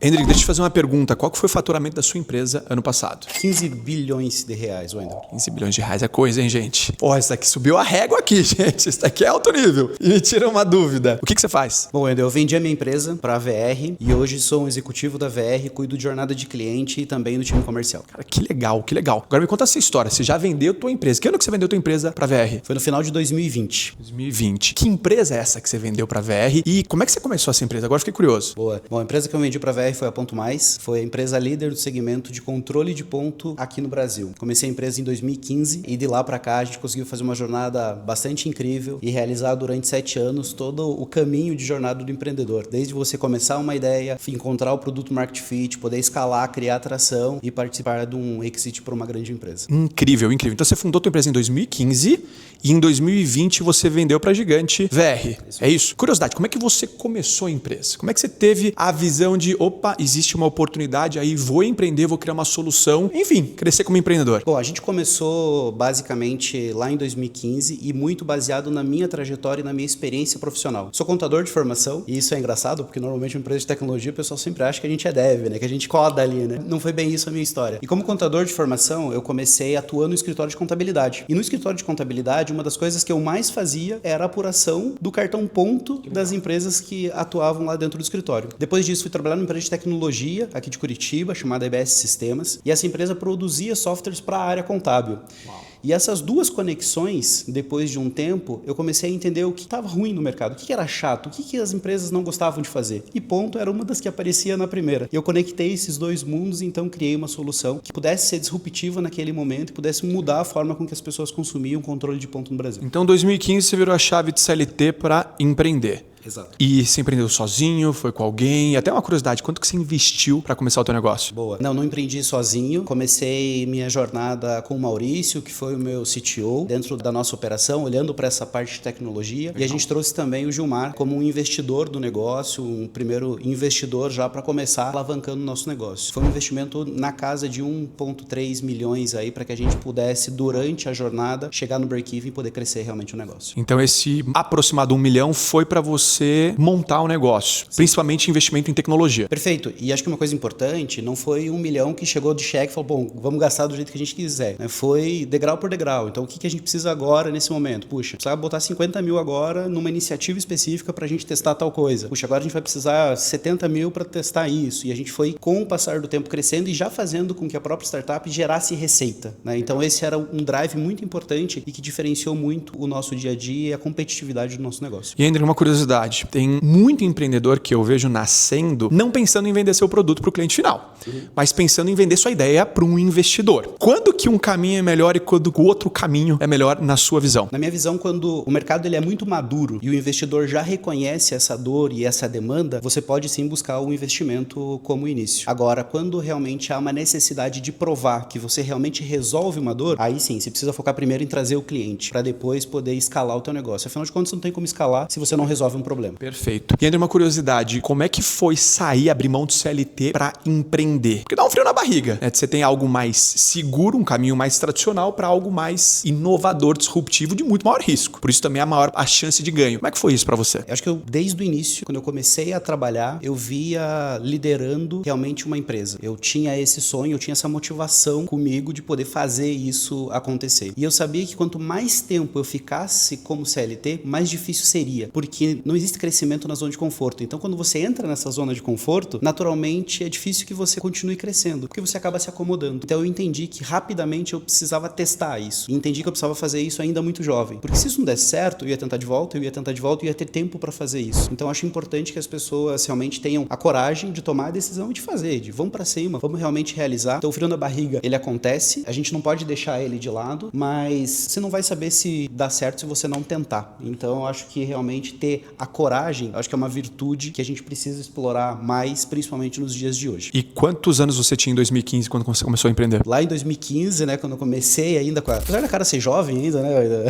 Hendrik, deixa eu te fazer uma pergunta. Qual que foi o faturamento da sua empresa ano passado? 15 bilhões de reais, Wendel. 15 bilhões de reais é coisa, hein, gente? Pô, isso daqui subiu a régua aqui, gente. Isso daqui é alto nível. E me tira uma dúvida. O que você faz? Bom, Wendel, eu vendi a minha empresa para a VR e hoje sou um executivo da VR, cuido de jornada de cliente e também do time comercial. Cara, que legal, que legal. Agora me conta essa história. Você já vendeu tua empresa. Que ano que você vendeu tua empresa pra VR? Foi no final de 2020. 2020. Que empresa é essa que você vendeu pra VR? E como é que você começou essa empresa? Agora fiquei curioso. Boa. Bom, a empresa que eu vendi para a VR foi a Ponto Mais. Foi a empresa líder do segmento de controle de ponto aqui no Brasil. Comecei a empresa em 2015 e de lá para cá a gente conseguiu fazer uma jornada bastante incrível e realizar durante 7 anos todo o caminho de jornada do empreendedor. Desde você começar uma ideia, encontrar o produto market fit, poder escalar, criar atração e participar de um exit para uma grande empresa. Incrível, incrível. Então você fundou tua empresa em 2015 e em 2020 você vendeu pra Gigante VR. É isso? Curiosidade, como é que você começou a empresa? Como é que você teve a visão de, opa, existe uma oportunidade aí, vou empreender, vou criar uma solução, enfim, crescer como empreendedor? Bom, a gente começou basicamente lá em 2015 e muito baseado na minha trajetória e na minha experiência profissional. Sou contador de formação e isso é engraçado porque normalmente uma empresa de tecnologia o pessoal sempre acha que a gente é dev, né? Que a gente coda ali, né? Não foi bem isso a minha história. E como contador de formação, eu comecei atuando no escritório de contabilidade. E no escritório de contabilidade, uma das coisas que eu mais fazia era a apuração do cartão ponto das empresas que atuavam lá dentro do escritório. Depois disso, fui trabalhar numa empresa de tecnologia aqui de Curitiba, chamada EBS Sistemas, e essa empresa produzia softwares para a área contábil. Uau. E essas duas conexões, depois de um tempo, eu comecei a entender o que estava ruim no mercado, o que era chato, o que as empresas não gostavam de fazer. E ponto era uma das que aparecia na primeira. Eu conectei esses dois mundos e então criei uma solução que pudesse ser disruptiva naquele momento e pudesse mudar a forma com que as pessoas consumiam controle de ponto no Brasil. Então, em 2015, você virou a chave de CLT para empreender. Exato. E você empreendeu sozinho, foi com alguém? Até uma curiosidade, quanto que você investiu para começar o teu negócio? Boa. Não empreendi sozinho. Comecei minha jornada com o Maurício, que foi o meu CTO, dentro da nossa operação, olhando para essa parte de tecnologia. Legal. E a gente trouxe também o Gilmar como um investidor do negócio, um primeiro investidor já para começar alavancando o nosso negócio. Foi um investimento na casa de 1,3 milhões aí para que a gente pudesse, durante a jornada, chegar no break-even e poder crescer realmente o negócio. Então esse aproximado 1 milhão foi para você montar o negócio, principalmente investimento em tecnologia. Perfeito. E acho que uma coisa importante, não foi 1 milhão que chegou de cheque e falou, bom, vamos gastar do jeito que a gente quiser. Foi degrau por degrau. Então, o que a gente precisa agora nesse momento? Puxa, precisa botar 50 mil agora numa iniciativa específica para a gente testar tal coisa. Puxa, agora a gente vai precisar 70 mil para testar isso. E a gente foi, com o passar do tempo, crescendo e já fazendo com que a própria startup gerasse receita, né? Então, esse era um drive muito importante e que diferenciou muito o nosso dia a dia e a competitividade do nosso negócio. E ainda uma curiosidade, tem muito empreendedor que eu vejo nascendo não pensando em vender seu produto para o cliente final, mas pensando em vender sua ideia para um investidor. Quando que um caminho é melhor e quando o outro caminho é melhor na sua visão? Na minha visão, quando o mercado ele é muito maduro e o investidor já reconhece essa dor e essa demanda, você pode sim buscar o investimento como início. Agora, quando realmente há uma necessidade de provar que você realmente resolve uma dor, aí sim, você precisa focar primeiro em trazer o cliente, para depois poder escalar o teu negócio. Afinal de contas, não tem como escalar se você não resolve um problema. Perfeito. E ainda uma curiosidade, como é que foi sair, abrir mão do CLT para empreender? Porque dá um frio na barriga, né? Você tem algo mais seguro, um caminho mais tradicional para algo mais inovador, disruptivo, de muito maior risco. Por isso também é a chance de ganho. Como é que foi isso para você? Eu acho que desde o início, quando eu comecei a trabalhar, eu via liderando realmente uma empresa. Eu tinha esse sonho, eu tinha essa motivação comigo de poder fazer isso acontecer. E eu sabia que quanto mais tempo eu ficasse como CLT, mais difícil seria, porque não existe crescimento na zona de conforto. Então, quando você entra nessa zona de conforto, naturalmente é difícil que você continue crescendo, porque você acaba se acomodando. Então, eu entendi que rapidamente eu precisava testar isso. E entendi que eu precisava fazer isso ainda muito jovem. Porque se isso não desse certo, eu ia tentar de volta, eu ia tentar de volta e ia ter tempo para fazer isso. Então, eu acho importante que as pessoas realmente tenham a coragem de tomar a decisão e de fazer, de vamos para cima, vamos realmente realizar. Então, o frio na barriga, ele acontece, a gente não pode deixar ele de lado, mas você não vai saber se dá certo se você não tentar. Então, eu acho que realmente ter a coragem, acho que é uma virtude que a gente precisa explorar mais, principalmente nos dias de hoje. E quantos anos você tinha em 2015 quando você começou a empreender? Lá em 2015, né, quando eu comecei ainda com apesar da cara ser jovem ainda, né,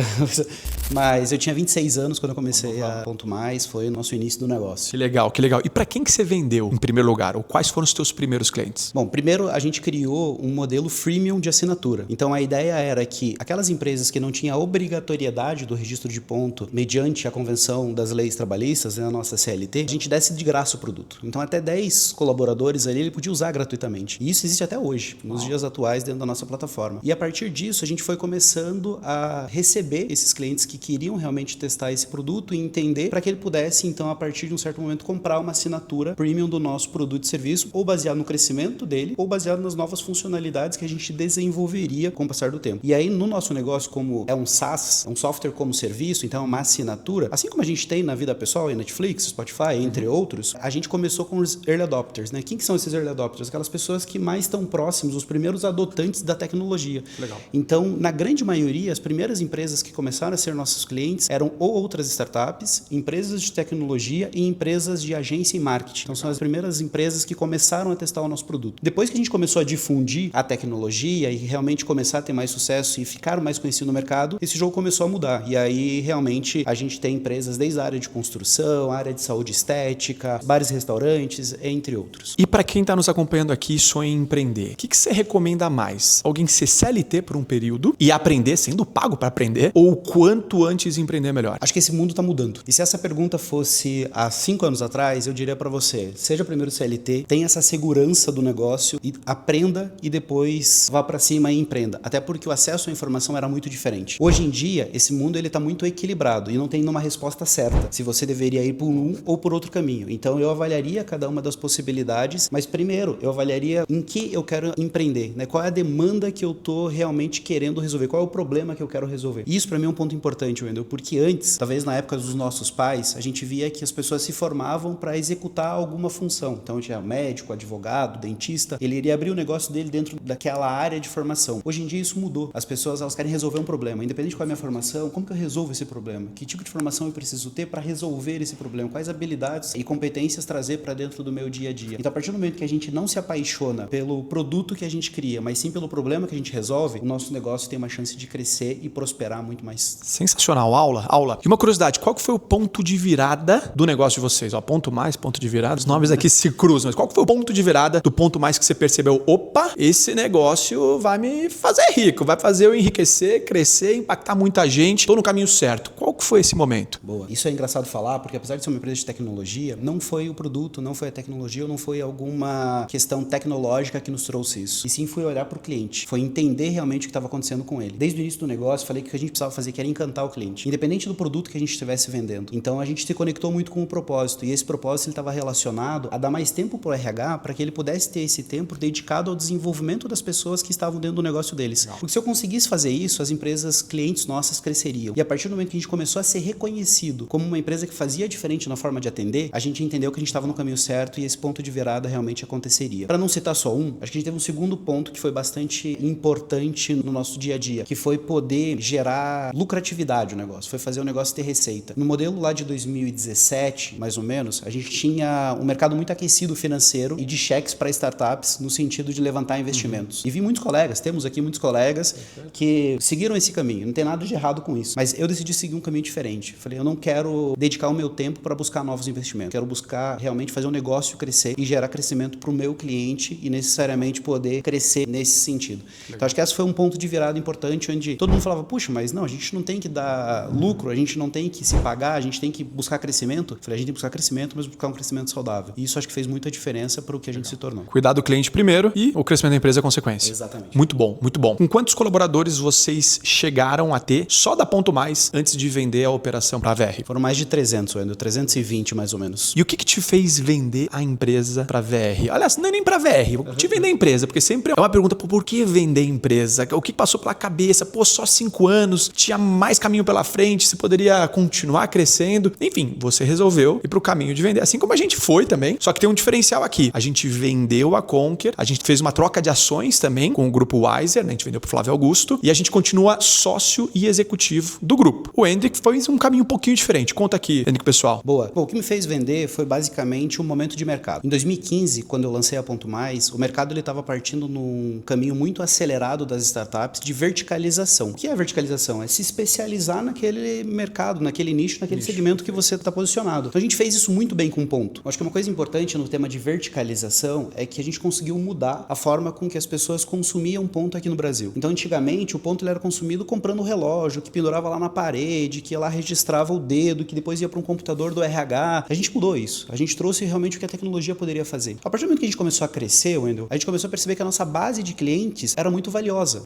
mas eu tinha 26 anos quando eu comecei a Ponto Mais, foi o nosso início do negócio. Que legal, que legal. E para quem que você vendeu em primeiro lugar? Ou quais foram os teus primeiros clientes? Bom, primeiro a gente criou um modelo freemium de assinatura. Então a ideia era que aquelas empresas que não tinham a obrigatoriedade do registro de ponto mediante a Convenção das Leis Trabalhistas trabalhistas, né, a nossa CLT, a gente desse de graça o produto. Então até 10 colaboradores ali ele podia usar gratuitamente. E isso existe até hoje, nos dias atuais dentro da nossa plataforma. E a partir disso a gente foi começando a receber esses clientes que queriam realmente testar esse produto e entender para que ele pudesse então a partir de um certo momento comprar uma assinatura premium do nosso produto e serviço, ou baseado no crescimento dele, ou baseado nas novas funcionalidades que a gente desenvolveria com o passar do tempo. E aí no nosso negócio, como é um SaaS, um software como serviço, então é uma assinatura, assim como a gente tem na vida pessoal, em Netflix, Spotify, entre outros, a gente começou com os early adopters, né? Quem que são esses early adopters? Aquelas pessoas que mais estão próximos, os primeiros adotantes da tecnologia. Legal. Então, na grande maioria, as primeiras empresas que começaram a ser nossos clientes eram ou outras startups, empresas de tecnologia e empresas de agência e marketing. Então, são as primeiras empresas que começaram a testar o nosso produto. Depois que a gente começou a difundir a tecnologia e realmente começar a ter mais sucesso e ficar mais conhecido no mercado, esse jogo começou a mudar. E aí, realmente, a gente tem empresas desde a área de construção, área de saúde estética, bares e restaurantes, entre outros. E para quem está nos acompanhando aqui e sonha em empreender, o que você recomenda mais? Alguém ser CLT por um período e aprender sendo pago para aprender? Ou quanto antes empreender melhor? Acho que esse mundo está mudando. E se essa pergunta fosse há 5 anos atrás, eu diria para você, seja primeiro CLT, tenha essa segurança do negócio e aprenda e depois vá para cima e empreenda. Até porque o acesso à informação era muito diferente. Hoje em dia, esse mundo ele está muito equilibrado e não tem uma resposta certa, se você deveria ir por um ou por outro caminho. Então eu avaliaria cada uma das possibilidades, mas primeiro eu avaliaria em que eu quero empreender, né? Qual é a demanda que eu tô realmente querendo resolver, qual é o problema que eu quero resolver. E isso para mim é um ponto importante, Wendel, porque antes, talvez na época dos nossos pais, a gente via que as pessoas se formavam para executar alguma função. Então tinha médico, advogado, dentista, ele iria abrir o negócio dele dentro daquela área de formação. Hoje em dia isso mudou. As pessoas elas querem resolver um problema, independente de qual é a minha formação, como que eu resolvo esse problema? Que tipo de formação eu preciso ter para resolver esse problema? Quais habilidades e competências trazer para dentro do meu dia a dia? Então a partir do momento que a gente não se apaixona pelo produto que a gente cria, mas sim pelo problema que a gente resolve, o nosso negócio tem uma chance de crescer e prosperar muito mais. Sensacional, aula. E uma curiosidade, qual que foi o ponto de virada do negócio de vocês? Ó, ponto mais, ponto de virada, os nomes aqui se cruzam, mas qual que foi o ponto de virada do ponto mais que você percebeu? Opa, esse negócio vai me fazer rico, vai fazer eu enriquecer, crescer, impactar muita gente, tô no caminho certo. Qual que foi esse momento? Boa. Isso é engraçado falar, porque apesar de ser uma empresa de tecnologia, não foi o produto, não foi a tecnologia, ou não foi alguma questão tecnológica que nos trouxe isso. E sim foi olhar para o cliente, foi entender realmente o que estava acontecendo com ele. Desde o início do negócio, falei que o que a gente precisava fazer que era encantar o cliente, independente do produto que a gente estivesse vendendo. Então a gente se conectou muito com o propósito, e esse propósito ele estava relacionado a dar mais tempo para o RH para que ele pudesse ter esse tempo dedicado ao desenvolvimento das pessoas que estavam dentro do negócio deles. Não. Porque se eu conseguisse fazer isso, as empresas clientes nossas cresceriam. E a partir do momento que a gente começou a ser reconhecido como uma empresa que fazia diferente na forma de atender, a gente entendeu que a gente estava no caminho certo e esse ponto de virada realmente aconteceria. Para não citar só um, acho que a gente teve um segundo ponto que foi bastante importante no nosso dia a dia, que foi poder gerar lucratividade no negócio, foi fazer o negócio ter receita. No modelo lá de 2017, mais ou menos, a gente tinha um mercado muito aquecido financeiro e de cheques para startups no sentido de levantar investimentos. E vi muitos colegas, temos aqui muitos colegas que seguiram esse caminho, não tem nada de errado com isso, mas eu decidi seguir um caminho diferente. Falei, eu não quero dedicar o meu tempo para buscar novos investimentos, quero buscar realmente fazer um negócio crescer e gerar crescimento para o meu cliente e necessariamente poder crescer nesse sentido. Legal. Então acho que esse foi um ponto de virada importante onde todo mundo falava, puxa, mas não, a gente não tem que dar lucro, a gente não tem que se pagar, a gente tem que buscar crescimento. Falei, a gente tem que buscar crescimento, mas buscar um crescimento saudável. E isso acho que fez muita diferença para o que a gente se tornou. Cuidar do cliente primeiro e o crescimento da empresa é consequência. Exatamente. Muito bom, muito bom. Com quantos colaboradores vocês chegaram a ter só da Ponto Mais antes de vender a operação para a VR? Foram mais de 300, Wendel, 320 mais ou menos. E o que te fez vender a empresa para a VR? Aliás, não é nem para a VR, vou te vender a empresa, porque sempre é uma pergunta, por que vender a empresa? O que passou pela cabeça? Pô, só 5 anos, tinha mais caminho pela frente, você poderia continuar crescendo. Enfim, você resolveu ir para o caminho de vender, assim como a gente foi também, só que tem um diferencial aqui. A gente vendeu a Conquer, a gente fez uma troca de ações também com o grupo Wiser, né? A gente vendeu para o Flávio Augusto e a gente continua sócio e executivo do grupo. O Hendrik foi um caminho um pouquinho diferente. Conta aqui, Hendrik, pessoal. Boa. Bom, o que me fez vender foi basicamente um momento de mercado. Em 2015, quando eu lancei a Ponto Mais, o mercado estava partindo num caminho muito acelerado das startups de verticalização. O que é verticalização? É se especializar naquele mercado, naquele nicho, naquele segmento que você está posicionado. Então a gente fez isso muito bem com o ponto. Acho que uma coisa importante no tema de verticalização é que a gente conseguiu mudar a forma com que as pessoas consumiam ponto aqui no Brasil. Então antigamente o ponto ele era consumido comprando relógio, que pendurava lá na parede, que ela registrava o dedo, que depois ia para um computador do RH. A gente mudou isso. A gente trouxe realmente o que a tecnologia poderia fazer. A partir do momento que a gente começou a crescer, Wendel, a gente começou a perceber que a nossa base de clientes era muito valiosa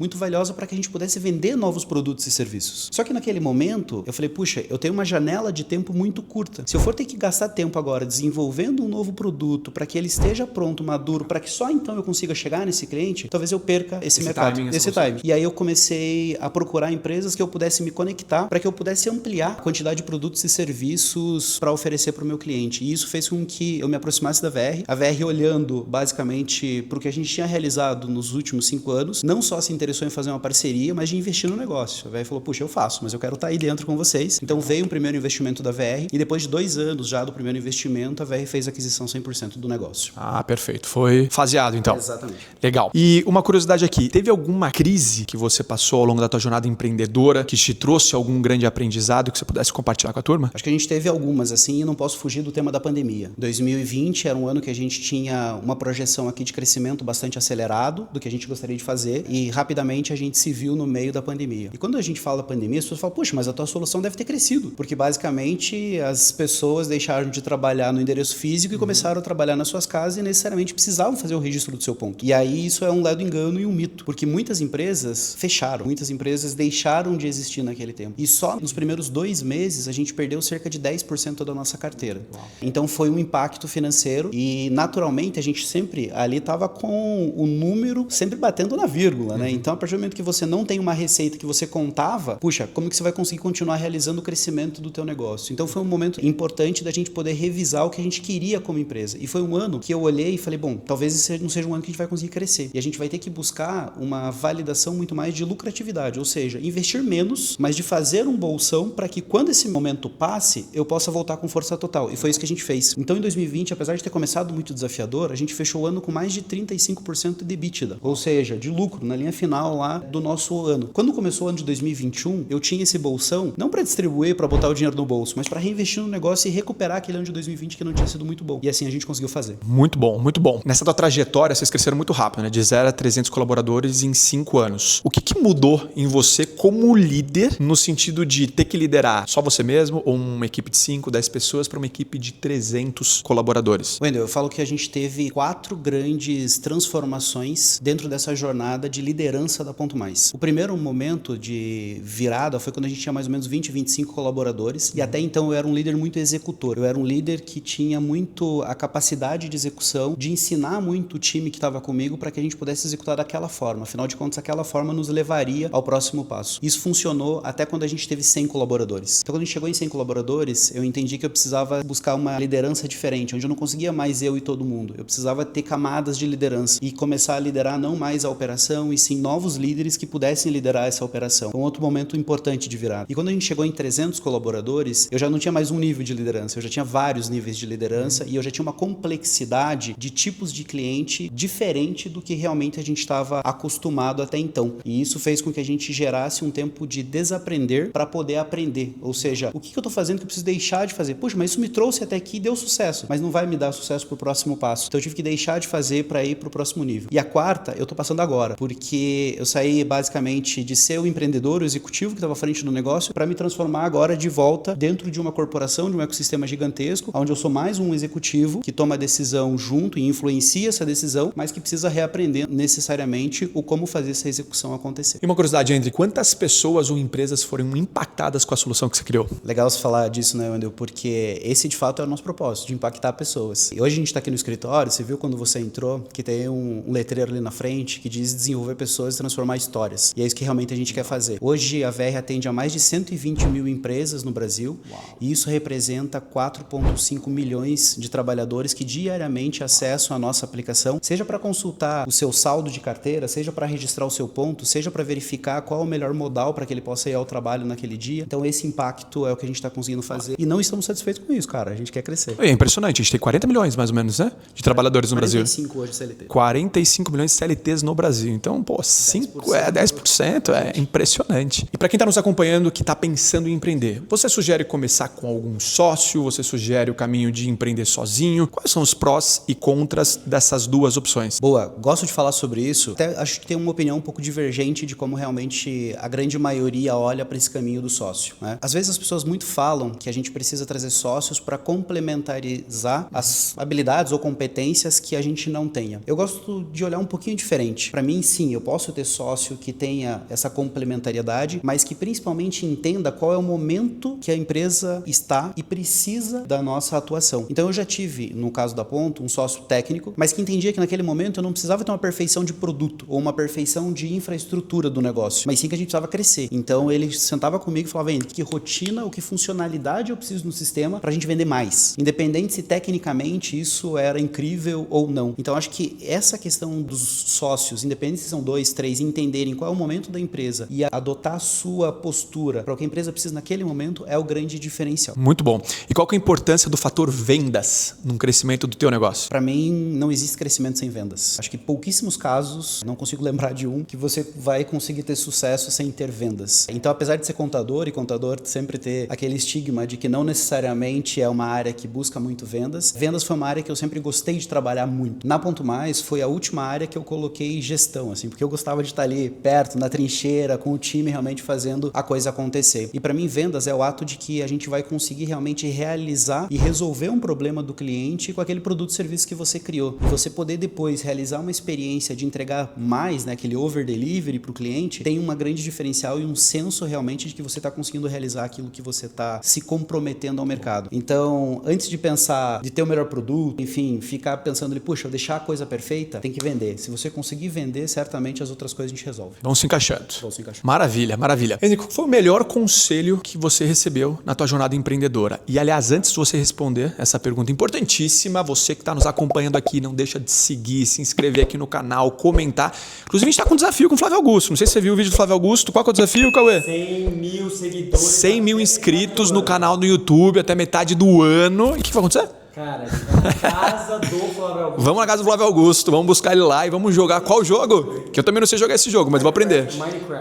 para que a gente pudesse vender novos produtos e serviços. Só que naquele momento, eu falei, puxa, eu tenho uma janela de tempo muito curta. Se eu for ter que gastar tempo agora desenvolvendo um novo produto para que ele esteja pronto, maduro, para que só então eu consiga chegar nesse cliente, talvez eu perca esse mercado, esse timing. E aí eu comecei a procurar empresas que eu pudesse me conectar para que eu pudesse ampliar a quantidade de produtos e serviços para oferecer para o meu cliente. E isso fez com que eu me aproximasse da VR. A VR, olhando basicamente para o que a gente tinha realizado nos últimos 5 anos, não só se interessou em fazer uma parceria, mas de investir no negócio. A VR falou, puxa, eu faço, mas eu quero estar aí dentro com vocês. Então veio um primeiro investimento da VR e depois de 2 anos já do primeiro investimento, a VR fez a aquisição 100% do negócio. Ah, perfeito. Foi faseado, então. Exatamente. Legal. E uma curiosidade aqui, teve alguma crise que você passou ao longo da tua jornada empreendedora que te trouxe algum grande aprendizado que você pudesse compartilhar com a turma? Acho que a gente teve algumas, assim, e não posso fugir do tema da pandemia. 2020 era um ano que a gente tinha uma projeção aqui de crescimento bastante acelerado do que a gente gostaria de fazer e rapidamente a gente se viu no meio da pandemia. E quando a gente fala pandemia, as pessoas falam, puxa, mas a tua solução deve ter crescido, porque basicamente as pessoas deixaram de trabalhar no endereço físico e começaram a trabalhar nas suas casas e necessariamente precisavam fazer o registro do seu ponto. E aí isso é um lado engano e um mito, porque muitas empresas fecharam, muitas empresas deixaram de existir naquele tempo. E só nos primeiros 2 meses a gente perdeu cerca de 10% da nossa carteira. Uau. Então foi um impacto financeiro e naturalmente a gente sempre ali estava com o número sempre batendo na vírgula, né? Então a partir do momento que você não tem uma receita que você contava, puxa, como que você vai conseguir continuar realizando o crescimento do teu negócio? Então foi um momento importante da gente poder revisar o que a gente queria como empresa. E foi um ano que eu olhei e falei, bom, talvez esse não seja um ano que a gente vai conseguir crescer. E a gente vai ter que buscar uma validação muito mais de lucratividade, ou seja, investir menos, mas de fazer um bolsão para que quando esse momento passe, eu possa voltar com força total. E foi isso que a gente fez. Então em 2020, apesar de ter começado muito desafiador, a gente fechou o ano com mais de 35% de EBITDA, ou seja, de lucro na linha final lá do nosso ano. Quando começou o ano de 2021, eu tinha esse bolsão não para distribuir, para botar o dinheiro no bolso, mas para reinvestir no negócio e recuperar aquele ano de 2020 que não tinha sido muito bom. E assim a gente conseguiu fazer. Muito bom, muito bom. Nessa tua trajetória, vocês cresceram muito rápido, né? De 0 a 300 colaboradores em 5 anos. O que mudou em você como líder no sentido de ter que liderar só você mesmo ou uma equipe de 5, 10 pessoas para uma equipe de 300 colaboradores? Wendel, eu falo que a gente teve 4 grandes transformações dentro dessa jornada de liderança da Ponto Mais. O primeiro momento de virada foi quando a gente tinha mais ou menos 20, 25 colaboradores e até então eu era um líder muito executor. Eu era um líder que tinha muito a capacidade de execução, de ensinar muito o time que estava comigo para que a gente pudesse executar daquela forma. Afinal de contas, aquela forma nos levaria ao próximo passo. Isso funcionou até quando a gente teve 100 colaboradores. Então, quando a gente chegou em 100 colaboradores, eu entendi que eu precisava buscar uma liderança diferente, onde eu não conseguia mais eu e todo mundo. Eu precisava ter camadas de liderança e começar a liderar não mais a operação, e sim novos líderes que pudessem liderar essa operação. Foi um outro momento importante de virada. E quando a gente chegou em 300 colaboradores, eu já não tinha mais um nível de liderança, eu já tinha vários níveis de liderança e eu já tinha uma complexidade de tipos de cliente diferente do que realmente a gente estava acostumado até então. E isso fez com que a gente gerasse um tempo de desaprender para poder aprender. Ou seja, o que eu estou fazendo que eu preciso deixar de fazer? Puxa, mas isso me trouxe até aqui e deu sucesso, mas não vai me dar sucesso para o próximo passo. Então eu tive que deixar de fazer para ir para o próximo nível. E a quarta, eu estou passando agora, porque eu saí basicamente de ser o empreendedor, o executivo que estava à frente do negócio, para me transformar agora de volta dentro de uma corporação, de um ecossistema gigantesco, onde eu sou mais um executivo que toma a decisão junto e influencia essa decisão, mas que precisa reaprender necessariamente o como fazer essa execução acontecer. E uma curiosidade, André, quantas pessoas ou empresas foram impactadas com a solução que você criou? Legal você falar disso, né, Wendel? Porque esse de fato é o nosso propósito, de impactar pessoas. E hoje a gente está aqui no escritório, você viu quando você entrou, que tem um letreiro ali na frente que diz desenvolver pessoas e transformar histórias. E é isso que realmente a gente quer fazer. Hoje a VR atende a mais de 120 mil empresas no Brasil. Uau. E isso representa 4,5 milhões de trabalhadores que diariamente acessam a nossa aplicação, seja para consultar o seu saldo de carteira, seja para registrar o seu ponto, seja para verificar qual é o melhor modal para que ele possa ir ao trabalho naquele dia. Então esse impacto é o que a gente está conseguindo fazer. E não estamos satisfeitos com isso, cara. A gente quer crescer. É impressionante. A gente tem 40 milhões, mais ou menos, né? De trabalhadores no Brasil. 45 hoje CLT. 45 milhões de CLTs no Brasil. Então, pô, 10% é impressionante. E para quem está nos acompanhando, que está pensando em empreender, você sugere começar com algum sócio? Você sugere o caminho de empreender sozinho? Quais são os prós e contras dessas duas opções? Boa, gosto de falar sobre isso. Até acho que tem uma opinião um pouco divergente de como realmente a grande maioria olha para esse caminho do sócio. sócio, né? Às vezes as pessoas muito falam que a gente precisa trazer sócios para complementarizar as habilidades ou competências que a gente não tenha. Eu gosto de olhar um pouquinho diferente. Para mim, sim, eu posso ter sócio que tenha essa complementariedade, mas que principalmente entenda qual é o momento que a empresa está e precisa da nossa atuação. Então eu já tive, no caso da Ponto, um sócio técnico, mas que entendia que naquele momento eu não precisava ter uma perfeição de produto ou uma perfeição de infraestrutura do negócio, mas sim que a gente precisava crescer. Então ele sentava comigo e falava, vem, que rotina ou que funcionalidade eu preciso no sistema para a gente vender mais, independente se tecnicamente isso era incrível ou não. Então acho que essa questão dos sócios, independente se são 2, 3, entenderem qual é o momento da empresa e adotar a sua postura para o que a empresa precisa naquele momento é o grande diferencial. Muito bom. E qual que é a importância do fator vendas no crescimento do teu negócio? Para mim, não existe crescimento sem vendas. Acho que pouquíssimos casos, não consigo lembrar de um, que você vai conseguir ter sucesso sem ter vendas. Então, apesar de ser contador, e contador sempre ter aquele estigma de que não necessariamente é uma área que busca muito vendas, vendas foi uma área que eu sempre gostei de trabalhar muito. Na Ponto Mais, foi a última área que eu coloquei gestão, assim, porque eu gostava de estar ali perto, na trincheira, com o time realmente fazendo a coisa acontecer. E para mim, vendas é o ato de que a gente vai conseguir realmente realizar e resolver um problema do cliente com aquele produto ou serviço que você criou. E você poder depois realizar uma experiência de entregar mais, né, aquele over delivery para o cliente, tem uma grande diferencial e um senso realmente de que você está conseguindo realizar aquilo que você está se comprometendo ao mercado. Então, antes de pensar de ter o melhor produto, enfim, ficar pensando ali, puxa, eu deixar a coisa perfeita, tem que vender. Se você conseguir vender, certamente as outras coisas a gente resolve. Vão se encaixando. Vão se encaixando. Maravilha, maravilha. Henrique, qual foi o melhor conselho que você recebeu na tua jornada empreendedora? E, aliás, antes de você responder essa pergunta importantíssima, você que está nos acompanhando aqui, não deixa de seguir, se inscrever aqui no canal, comentar. Inclusive, a gente está com um desafio com o Flávio Augusto. Não sei se você viu o vídeo do Flávio Augusto. Qual que é o desafio, Cauê? 100 mil seguidores. 100 mil inscritos no canal no YouTube até metade do ano. E o que vai acontecer? Cara, a gente vai na casa do Flávio Augusto. Vamos na casa do Flávio Augusto, vamos buscar ele lá e vamos jogar qual jogo? Que eu também não sei jogar esse jogo, mas vou aprender.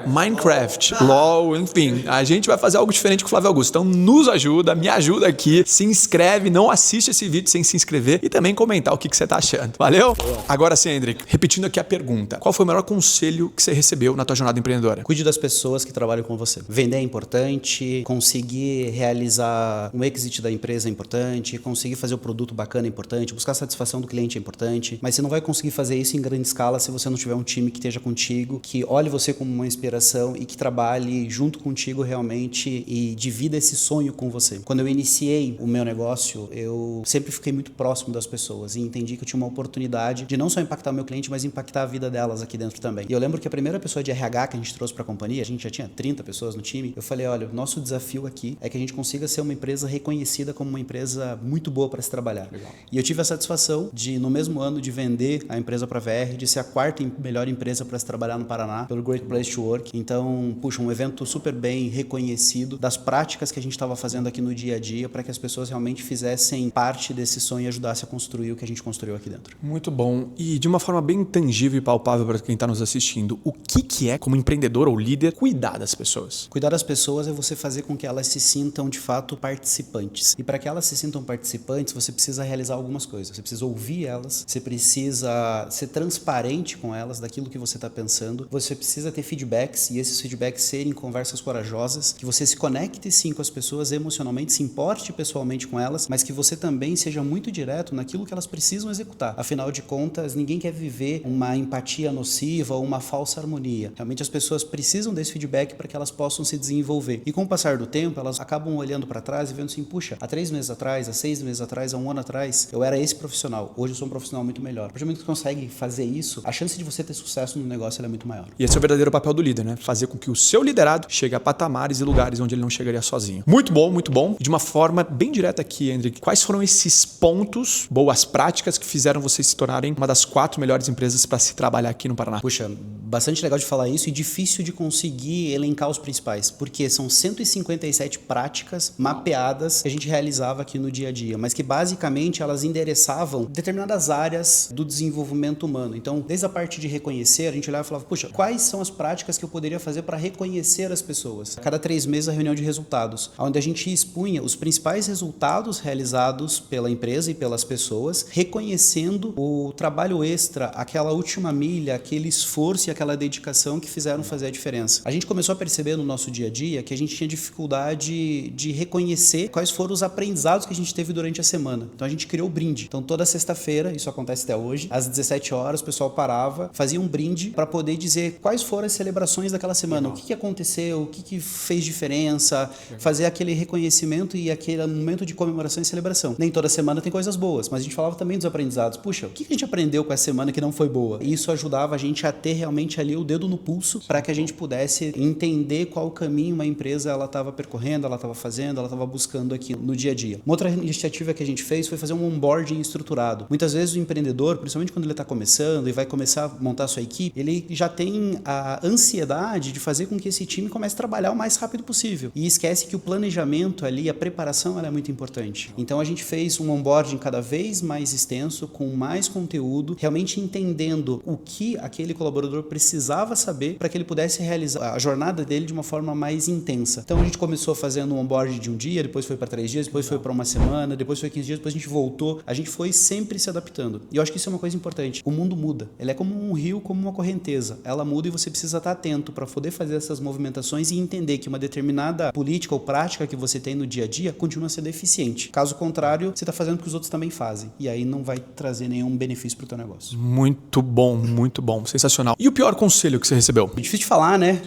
Minecraft, LOL, enfim. A gente vai fazer algo diferente com o Flávio Augusto. Então nos ajuda, me ajuda aqui. Se inscreve, não assiste esse vídeo sem se inscrever e também comentar o que você tá achando. Valeu? Agora sim, Hendrik, repetindo aqui a pergunta. Qual foi o melhor conselho que você recebeu na tua jornada empreendedora? Cuide das pessoas que trabalham com você. Vender é importante, conseguir realizar um exit da empresa é importante, conseguir fazer o produto bacana é importante, buscar a satisfação do cliente é importante, mas você não vai conseguir fazer isso em grande escala se você não tiver um time que esteja contigo, que olhe você como uma inspiração e que trabalhe junto contigo realmente e divida esse sonho com você. Quando eu iniciei o meu negócio, eu sempre fiquei muito próximo das pessoas e entendi que eu tinha uma oportunidade de não só impactar o meu cliente, mas impactar a vida delas aqui dentro também. E eu lembro que a primeira pessoa de RH que a gente trouxe para a companhia, a gente já tinha 30 pessoas no time, eu falei, olha, o nosso desafio aqui é que a gente consiga ser uma empresa reconhecida como uma empresa muito boa para se trabalhar. Legal. E eu tive a satisfação de, no mesmo ano, de vender a empresa para a VR, de ser a quarta melhor empresa para se trabalhar no Paraná, pelo Great Place to Work. Então, puxa, um evento super bem reconhecido das práticas que a gente estava fazendo aqui no dia a dia para que as pessoas realmente fizessem parte desse sonho e ajudassem a construir o que a gente construiu aqui dentro. Muito bom. E de uma forma bem tangível e palpável para quem está nos assistindo, o que é, como empreendedor ou líder, cuidar das pessoas? Cuidar das pessoas é você fazer com que elas se sintam, de fato, participantes. E para que elas se sintam participantes, você precisa realizar algumas coisas. Você precisa ouvir elas, você precisa ser transparente com elas daquilo que você está pensando, você precisa ter feedbacks e esses feedbacks serem conversas corajosas, que você se conecte sim com as pessoas emocionalmente, se importe pessoalmente com elas, mas que você também seja muito direto naquilo que elas precisam executar. Afinal de contas, ninguém quer viver uma empatia nociva ou uma falsa harmonia. Realmente as pessoas precisam desse feedback para que elas possam se desenvolver. E com o passar do tempo, elas acabam olhando para trás e vendo assim, puxa, há 3 meses atrás, há 6 meses atrás, há 1 ano atrás, eu era esse profissional. Hoje eu sou um profissional muito melhor. A partir do momento que você consegue fazer isso, a chance de você ter sucesso no negócio é muito maior. E esse é o verdadeiro papel do líder, né? Fazer com que o seu liderado chegue a patamares e lugares onde ele não chegaria sozinho. Muito bom, muito bom. E de uma forma bem direta aqui, Hendrik, quais foram esses pontos, boas práticas que fizeram vocês se tornarem uma das 4 melhores empresas para se trabalhar aqui no Paraná? Puxa, bastante legal de falar isso e difícil de conseguir elencar os principais, porque são 157 práticas mapeadas que a gente realizava aqui no dia a dia, mas que basicamente elas endereçavam determinadas áreas do desenvolvimento humano. Então, desde a parte de reconhecer, a gente olhava e falava, puxa, quais são as práticas que eu poderia fazer para reconhecer as pessoas? A cada 3 meses a reunião de resultados, onde a gente expunha os principais resultados realizados pela empresa e pelas pessoas, reconhecendo o trabalho extra, aquela última milha, aquele esforço e aquela dedicação que fizeram fazer a diferença. A gente começou a perceber no nosso dia a dia que a gente tinha dificuldade de reconhecer quais foram os aprendizados que a gente teve durante a semana. Então a gente criou o brinde. Então toda sexta-feira, isso acontece até hoje, às 17 horas o pessoal parava, fazia um brinde para poder dizer quais foram as celebrações daquela semana, o que aconteceu, o que fez diferença, fazer aquele reconhecimento e aquele momento de comemoração e celebração. Nem toda semana tem coisas boas, mas a gente falava também dos aprendizados. Puxa, o que a gente aprendeu com essa semana que não foi boa? E isso ajudava a gente a ter realmente ali o dedo no pulso para que a gente pudesse entender qual caminho uma empresa ela estava percorrendo, ela estava fazendo, ela estava buscando aqui no dia a dia. Uma outra iniciativa que a gente fez foi fazer um onboarding estruturado. Muitas vezes o empreendedor, principalmente quando ele está começando e vai começar a montar a sua equipe, ele já tem a ansiedade de fazer com que esse time comece a trabalhar o mais rápido possível. E esquece que o planejamento ali, a preparação, ela é muito importante. Então a gente fez um onboarding cada vez mais extenso, com mais conteúdo, realmente entendendo o que aquele colaborador precisava saber para que ele pudesse realizar a jornada dele de uma forma mais intensa. Então a gente começou fazendo um onboarding de um dia, depois foi para 3 dias, depois foi para uma semana, depois foi 15 dias, depois a gente voltou. A gente foi sempre se adaptando. E eu acho que isso é uma coisa importante. O mundo muda. Ele é como um rio, como uma correnteza. Ela muda e você precisa estar atento para poder fazer essas movimentações e entender que uma determinada política ou prática que você tem no dia a dia continua sendo eficiente. Caso contrário, você está fazendo o que os outros também fazem. E aí não vai trazer nenhum benefício para o teu negócio. Muito bom. Sensacional. E o pior conselho que você recebeu? É difícil de falar, né?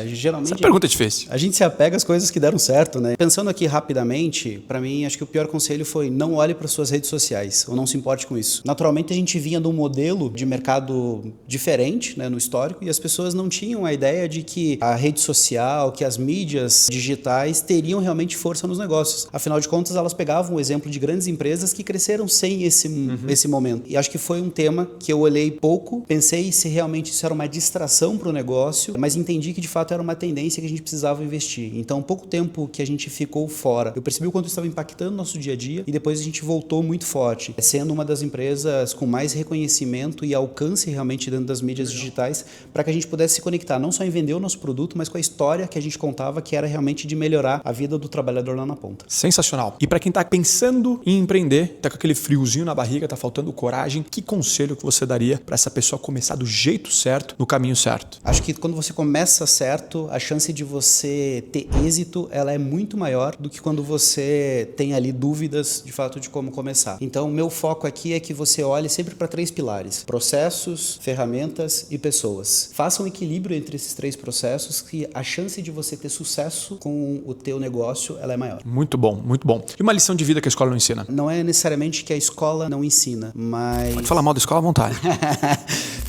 Geralmente... Essa pergunta é difícil. A gente se apega às coisas que deram certo, né? Pensando aqui rapidamente, para mim, acho que o pior conselho foi não olhe para suas redes sociais, ou não se importe com isso. Naturalmente, a gente vinha de um modelo de mercado diferente, né, no histórico, e as pessoas não tinham a ideia de que a rede social, que as mídias digitais teriam realmente força nos negócios. Afinal de contas, elas pegavam o exemplo de grandes empresas que cresceram sem esse momento. E acho que foi um tema que eu olhei pouco, pensei se realmente isso era uma distração para o negócio, mas entendi que de fato era uma tendência que a gente precisava investir. Então, pouco tempo que a gente ficou fora, eu percebi o quanto isso estava impactando o nosso dia a dia e depois a gente voltou muito forte, sendo uma das empresas com mais reconhecimento e alcance realmente dentro das mídias digitais, para que a gente pudesse se conectar, não só em vender o nosso produto, mas com a história que a gente contava, que era realmente de melhorar a vida do trabalhador lá na ponta. Sensacional. E para quem está pensando em empreender, tá com aquele friozinho na barriga, tá faltando coragem, que conselho que você daria para essa pessoa começar do jeito certo, no caminho certo? Acho que quando você começa certo, a chance de você ter êxito, ela é muito maior do que quando você tem ali dúvidas de fato de como começar. Então, o meu foco aqui é que você olhe sempre para 3 pilares: processos, ferramentas e pessoas. Faça um equilíbrio entre esses 3 processos, que a chance de você ter sucesso com o teu negócio, ela é maior. Muito bom. E uma lição de vida que a escola não ensina? Não é necessariamente que a escola não ensina, mas... Pode falar mal da escola à vontade.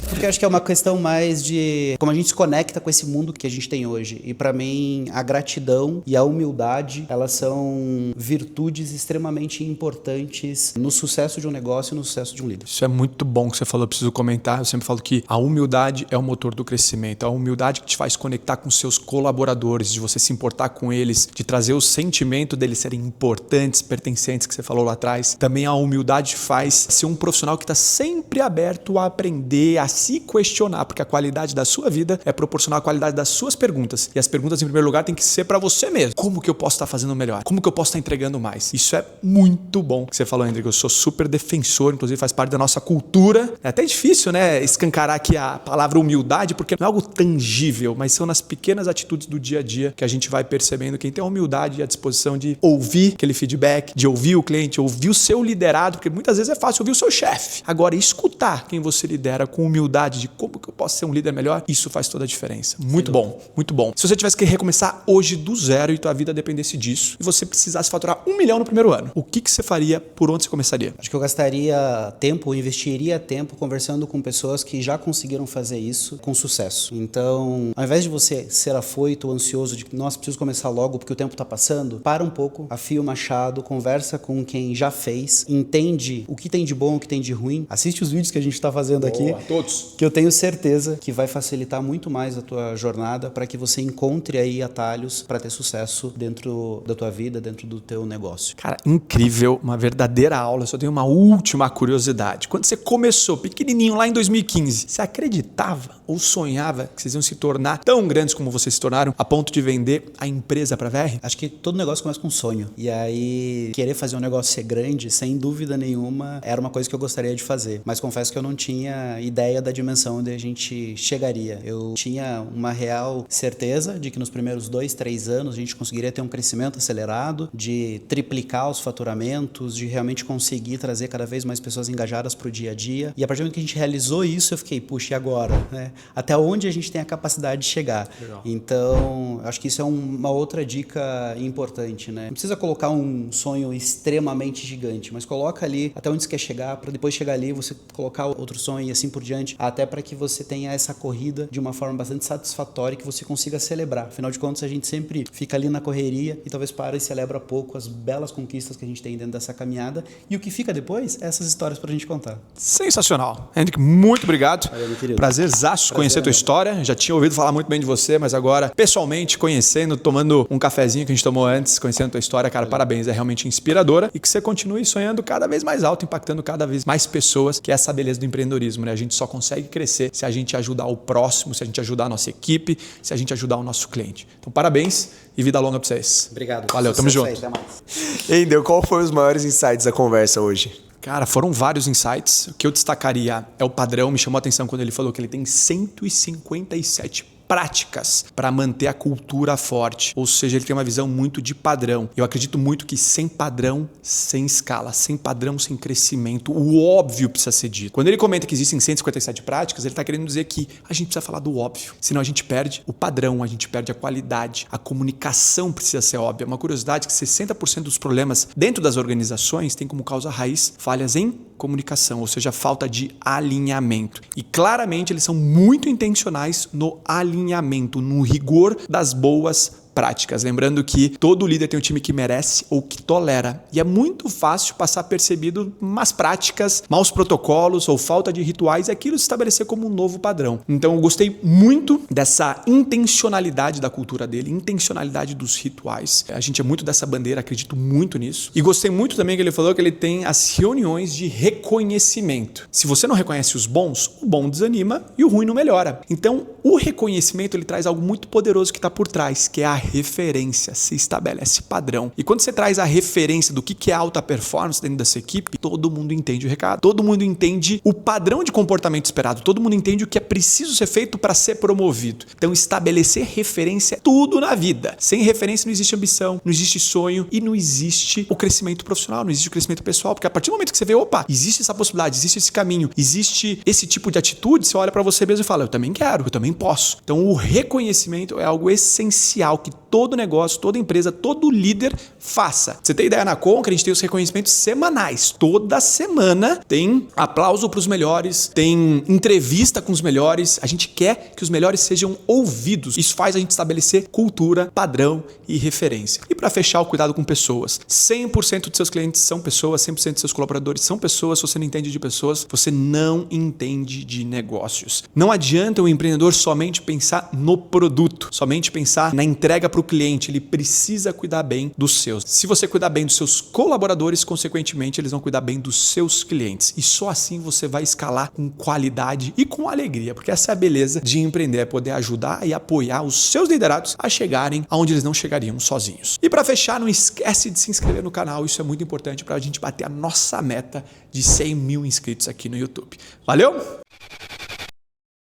Porque eu acho que é uma questão mais de como a gente se conecta com esse mundo que a gente tem hoje. E para mim, a gratidão e a humildade, elas são virtudes extremamente importantes no sucesso de um negócio e no sucesso de um líder. Isso é muito bom que você falou, eu preciso comentar. Eu sempre falo que a humildade é o motor do crescimento. A humildade que te faz conectar com seus colaboradores, de você se importar com eles, de trazer o sentimento deles serem importantes, pertencentes, que você falou lá atrás. Também a humildade faz ser um profissional que está sempre aberto a aprender, a se questionar, porque a qualidade da sua vida é proporcional à qualidade das suas perguntas. E as perguntas, em primeiro lugar, tem que ser para você mesmo. Como que eu posso estar fazendo melhor? Como que eu posso estar entregando mais? Isso é muito bom que você falou, Hendrick. Eu sou super defensor, inclusive faz parte da nossa cultura. É até difícil, né, escancarar aqui a palavra humildade, porque não é algo tangível, mas são nas pequenas atitudes do dia a dia que a gente vai percebendo quem tem a humildade e a disposição de ouvir aquele feedback, de ouvir o cliente, ouvir o seu liderado, porque muitas vezes é fácil ouvir o seu chefe. Agora, escutar quem você lidera com humildade de como que eu posso ser um líder melhor, isso faz toda a diferença. Muito bom. Se você tivesse que recomeçar hoje do zero e tua vida dependesse disso, e você precisasse faturar 1 milhão no primeiro ano, o que você faria? Por onde você começaria? Acho que eu gastaria tempo, investiria tempo conversando com pessoas que já conseguiram fazer isso com sucesso. Então, ao invés de você ser afoito ou ansioso de que, nossa, preciso começar logo porque o tempo está passando, para um pouco, afia o machado, conversa com quem já fez, entende o que tem de bom, o que tem de ruim, assiste os vídeos que a gente está fazendo aqui. Todos. Que eu tenho certeza que vai facilitar muito mais a tua jornada para que você encontre aí atalhos para ter sucesso dentro da tua vida, dentro do teu negócio. Cara, incrível, uma verdadeira aula. Eu só tenho uma última curiosidade. Quando você começou pequenininho lá em 2015, você acreditava ou sonhava que vocês iam se tornar tão grandes como vocês se tornaram a ponto de vender a empresa para VR? Acho que todo negócio começa com um sonho. E aí, querer fazer um negócio ser grande, sem dúvida nenhuma, era uma coisa que eu gostaria de fazer. Mas confesso que eu não tinha ideia da dimensão onde a gente chegaria. Eu tinha uma real certeza de que nos primeiros 2-3 anos a gente conseguiria ter um crescimento acelerado, de triplicar os faturamentos, de realmente conseguir trazer cada vez mais pessoas engajadas para o dia a dia. E a partir do momento que a gente realizou isso, eu fiquei, puxa, e agora? Né? Até onde a gente tem a capacidade de chegar? Legal. Então, acho que isso é uma outra dica importante, né? Não precisa colocar um sonho extremamente gigante, mas coloca ali até onde você quer chegar, para depois chegar ali você colocar outro sonho e assim por diante, até para que você tenha essa corrida de uma forma bastante satisfatória, que você consiga celebrar. Afinal de contas, a gente sempre fica ali na correria e talvez para e celebra pouco as belas conquistas que a gente tem dentro dessa caminhada, e o que fica depois é essas histórias pra gente contar. Sensacional. Henrique, muito obrigado. Valeu, meu querido. Prazerzaço conhecer a tua história. Já tinha ouvido falar muito bem de você, mas agora, pessoalmente, conhecendo, tomando um cafezinho que a gente tomou antes, conhecendo a tua história, cara, parabéns. É realmente inspiradora e que você continue sonhando cada vez mais alto, impactando cada vez mais pessoas, que é essa beleza do empreendedorismo, né? A gente só consegue crescer se a gente ajudar o próximo, se a gente ajudar a nossa equipe, se a gente ajudar o nosso cliente. Então, parabéns e vida longa pra vocês. Obrigado. Valeu, tamo junto. Aí, até mais. Endel, qual foi os maiores insights da conversa hoje? Cara, foram vários insights. O que eu destacaria é o padrão. Me chamou a atenção quando ele falou que ele tem 157 práticas para manter a cultura forte. Ou seja, ele tem uma visão muito de padrão. Eu acredito muito que sem padrão, sem escala, sem padrão, sem crescimento, o óbvio precisa ser dito. Quando ele comenta que existem 157 práticas, ele está querendo dizer que a gente precisa falar do óbvio. Senão a gente perde o padrão, a gente perde a qualidade, a comunicação precisa ser óbvia. Uma curiosidade que 60% dos problemas dentro das organizações tem como causa raiz falhas em comunicação, ou seja, falta de alinhamento. E claramente eles são muito intencionais no alinhamento, no rigor das boas práticas. Lembrando que todo líder tem um time que merece ou que tolera. E é muito fácil passar percebido más práticas, maus protocolos ou falta de rituais, e aquilo se estabelecer como um novo padrão. Então eu gostei muito dessa intencionalidade da cultura dele, intencionalidade dos rituais. A gente é muito dessa bandeira, acredito muito nisso. E gostei muito também que ele falou que ele tem as reuniões de reconhecimento. Se você não reconhece os bons, o bom desanima e o ruim não melhora. Então o reconhecimento ele traz algo muito poderoso que está por trás, que é a referência, se estabelece padrão. E quando você traz a referência do que é alta performance dentro dessa equipe, todo mundo entende o recado, todo mundo entende o padrão de comportamento esperado, todo mundo entende o que é preciso ser feito para ser promovido. Então estabelecer referência é tudo na vida. Sem referência não existe ambição, não existe sonho e não existe o crescimento profissional, não existe o crescimento pessoal, porque a partir do momento que você vê, opa, existe essa possibilidade, existe esse caminho, existe esse tipo de atitude, você olha para você mesmo e fala, eu também quero, eu também posso. Então o reconhecimento é algo essencial que todo negócio, toda empresa, todo líder faça. Você tem ideia, na Conquer, a gente tem os reconhecimentos semanais. Toda semana tem aplauso para os melhores, tem entrevista com os melhores. A gente quer que os melhores sejam ouvidos. Isso faz a gente estabelecer cultura, padrão e referência. E para fechar, o cuidado com pessoas. 100% dos seus clientes são pessoas, 100% dos seus colaboradores são pessoas. Se você não entende de pessoas, você não entende de negócios. Não adianta o empreendedor somente pensar no produto, somente pensar na entrega para o cliente. Ele precisa cuidar bem dos seus. Se você cuidar bem dos seus colaboradores, consequentemente, eles vão cuidar bem dos seus clientes. E só assim você vai escalar com qualidade e com alegria, porque essa é a beleza de empreender, é poder ajudar e apoiar os seus liderados a chegarem aonde eles não chegariam sozinhos. E para fechar, não esquece de se inscrever no canal. Isso é muito importante para a gente bater a nossa meta de 100 mil inscritos aqui no YouTube. Valeu?